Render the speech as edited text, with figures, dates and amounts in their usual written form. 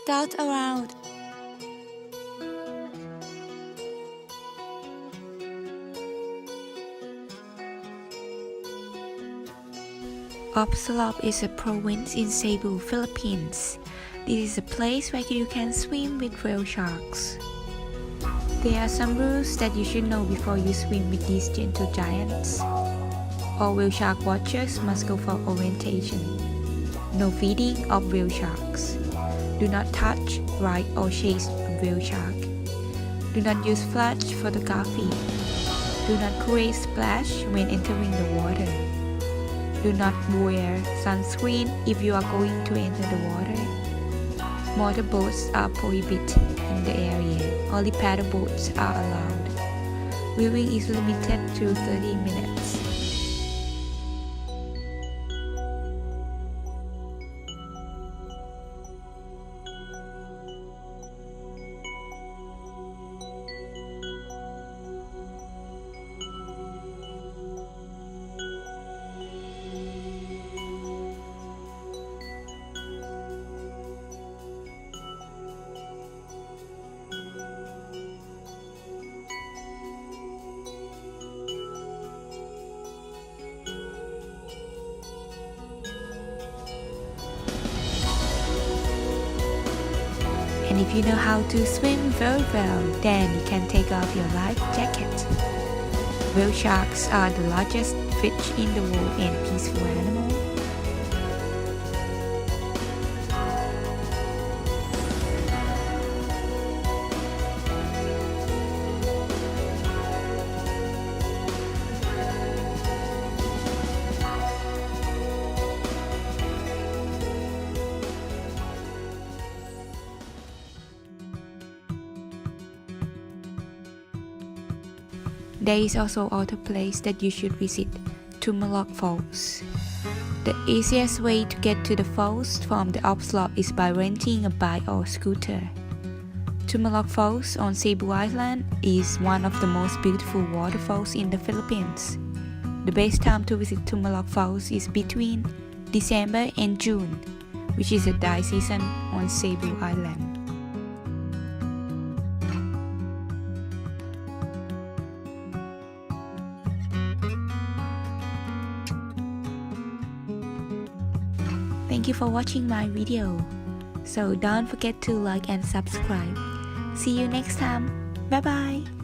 Scout around. Oslob is a province in Cebu, Philippines. This is a place where you can swim with whale sharks. There are some rules that you should know before you swim with these gentle giants. All whale shark watchers must go for orientation. No feeding of whale sharks. Do not touch, ride or chase a whale shark. Do not use flash photography. Do not create splash when entering the water. Do not wear sunscreen if you are going to enter the water. Motorboats are prohibited in the area. Only paddle boats are allowed. Viewing is limited to 30 minutes. And if you know how to swim very well, then you can take off your life jacket. Whale sharks are the largest fish in the world and peaceful animal. There is also other place that you should visit, Tumalog Falls. The easiest way to get to the falls from the Oslob is by renting a bike or scooter. Tumalog Falls on Cebu Island is one of the most beautiful waterfalls in the Philippines. The best time to visit Tumalog Falls is between December and June, which is the dry season on Cebu Island. Thank you for watching my video. So don't forget to like and subscribe. See you next time. Bye bye.